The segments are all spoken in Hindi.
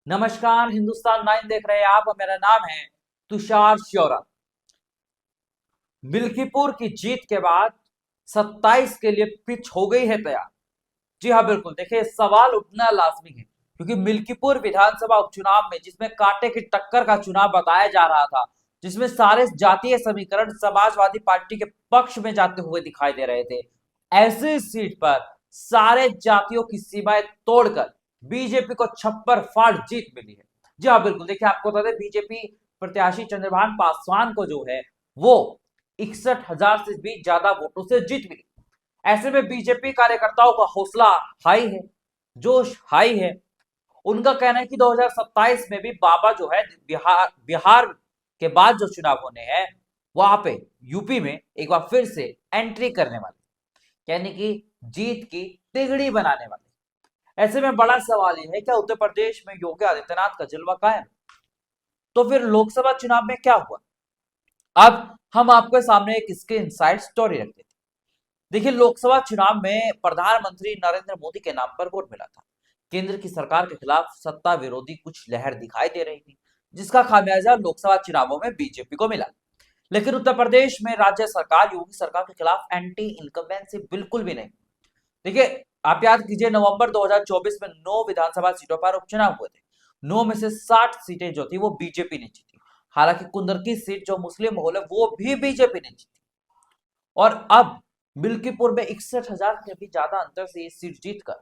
नमस्कार, हिंदुस्तान 9 देख रहे हैं आप और मेरा नाम है तुषार श्योरा। मिल्कीपुर की जीत के बाद 27 के लिए पिच हो गई है तैयार। जी हाँ, बिल्कुल। देखिए, सवाल उठना लाजमी है क्योंकि मिल्कीपुर विधानसभा उपचुनाव में जिसमें कांटे की टक्कर का चुनाव बताया जा रहा था, जिसमें सारे जातीय समीकरण समाजवादी पार्टी के पक्ष में जाते हुए दिखाई दे रहे थे, ऐसी सीट पर सारे जातियों की सीमाएं तोड़कर बीजेपी को छप्पर फाड़ जीत मिली है। जी हाँ, बिल्कुल। देखिए, आपको बता दें, बीजेपी प्रत्याशी चंद्रभान पासवान को जो है वो 61,000 से भी ज्यादा वोटों से जीत मिली। ऐसे में बीजेपी कार्यकर्ताओं का हौसला हाई है, जोश हाई है। उनका कहना है कि 2027 में भी बाबा जो है बिहार के बाद जो चुनाव होने हैं वहां पे यूपी में एक बार फिर से एंट्री करने वाले, यानी कि जीत की तिगड़ी बनाने वाले। ऐसे में बड़ा सवाल यह है, क्या उत्तर प्रदेश में योगी आदित्यनाथ का जलवा कायम? तो फिर लोकसभा चुनाव में क्या हुआ? अब हम आपके सामने एक इसके इनसाइड स्टोरी रखते थे। देखिए, लोकसभा चुनाव में प्रधानमंत्री नरेंद्र मोदी के नाम पर वोट मिला था। केंद्र की सरकार के खिलाफ सत्ता विरोधी कुछ लहर दिखाई दे रही थी, जिसका खामियाजा लोकसभा चुनावों में बीजेपी को मिला। लेकिन उत्तर प्रदेश में राज्य सरकार, योगी सरकार के खिलाफ एंटी इनकम्बेंसी बिल्कुल भी नहीं। देखिए, आप याद कीजिए, नवंबर 2024 में 9 विधानसभा सीटों पर उपचुनाव हुए थे। 9 में से 60 सीटें जो थी वो बीजेपी ने जीती। हालांकि कुंदर की सीट जो मुस्लिम बहुल है वो भी बीजेपी ने जीती। और अब मिल्कीपुर में 61,000 से भी ज्यादा अंतर से ये सीट जीतकर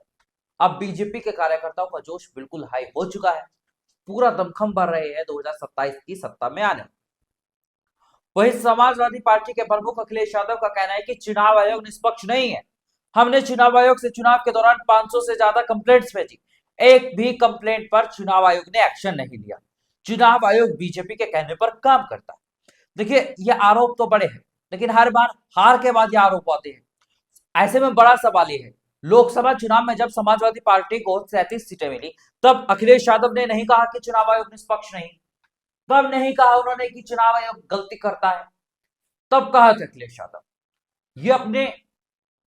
अब बीजेपी के कार्यकर्ताओं का जोश बिल्कुल हाई हो चुका है। पूरा दमखम भर रहे हैं 2027 की सत्ता में आने। वही समाजवादी पार्टी के प्रमुख अखिलेश यादव का कहना है कि चुनाव आयोग निष्पक्ष नहीं है। हमने चुनाव आयोग से चुनाव के दौरान 500 से ज्यादा कंप्लेंट्स भेजी, एक भी कंप्लेंट पर चुनाव आयोग ने एक्शन नहीं लिया। चुनाव आयोग बीजेपी के कहने पर काम करता है। देखिए, ये आरोप तो बड़े हैं, लेकिन हर बार हार के बाद ये आरोप आते हैं। ऐसे में बड़ा सवाल ये है, लोकसभा चुनाव में जब समाजवादी पार्टी को 37 सीटें मिली, तब अखिलेश यादव ने नहीं कहा कि चुनाव आयोग निष्पक्ष नहीं। तब नहीं कहा उन्होंने कि चुनाव आयोग गलती करता है। तब कहा था अखिलेश यादव, ये अपने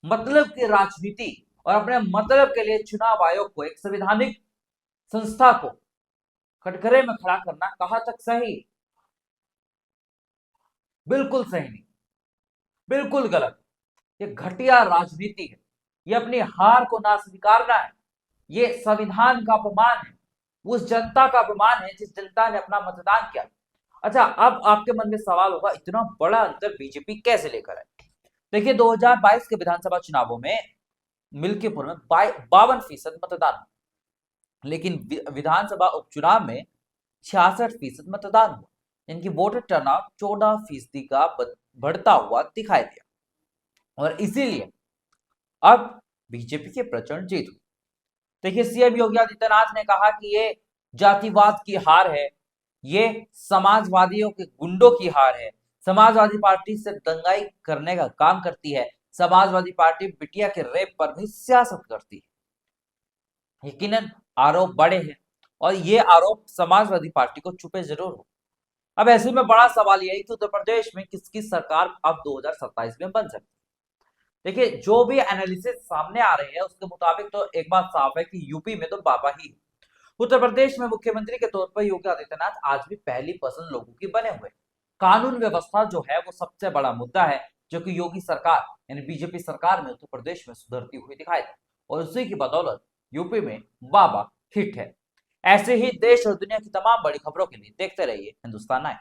मतलब की राजनीति और अपने मतलब के लिए चुनाव आयोग को, एक संवैधानिक संस्था को कटघरे में खड़ा करना कहां तक सही? बिल्कुल सही नहीं, बिल्कुल गलत। ये घटिया राजनीति है। ये अपनी हार को ना स्वीकारना है। ये संविधान का अपमान है, उस जनता का अपमान है जिस जनता ने अपना मतदान किया। अच्छा, अब आपके मन में सवाल होगा, इतना बड़ा अंतर बीजेपी कैसे लेकर आई? देखिए, 2022 के विधानसभा चुनावों में मिल्कीपुर में 52% मतदान हुआ, लेकिन विधानसभा उपचुनाव में 66% मतदान हुआ। इनकी वोटर टर्नआउट 14% का बढ़ता हुआ दिखाई दिया। और इसीलिए अब बीजेपी के प्रचंड जीत हुई। देखिए, सीएम योगी आदित्यनाथ ने कहा कि ये जातिवाद की हार है, ये समाजवादियों के गुंडों की हार है। समाजवादी पार्टी से दंगाई करने का काम करती है। समाजवादी पार्टी बिटिया के रेप पर भी सियासत करती है। यकीनन आरोप बड़े हैं और ये आरोप समाजवादी पार्टी को छुपे जरूर हो। अब ऐसे में बड़ा सवाल यह है कि उत्तर प्रदेश में किसकी सरकार अब 2027 में बन सकती है। देखिए, जो भी एनालिसिस सामने आ रहे हैं उसके मुताबिक तो एक बात साफ है कि यूपी में तो बाबा ही है। उत्तर प्रदेश में मुख्यमंत्री के तौर पर योगी आदित्यनाथ आज भी पहली पसंद लोगों की बने हुए। कानून व्यवस्था जो है वो सबसे बड़ा मुद्दा है, जो कि योगी सरकार यानी बीजेपी सरकार में उत्तर प्रदेश में सुधरती हुई दिखाई दे, और उसी की बदौलत यूपी में बाबा हिट है। ऐसे ही देश और दुनिया की तमाम बड़ी खबरों के लिए देखते रहिए हिंदुस्तान 9।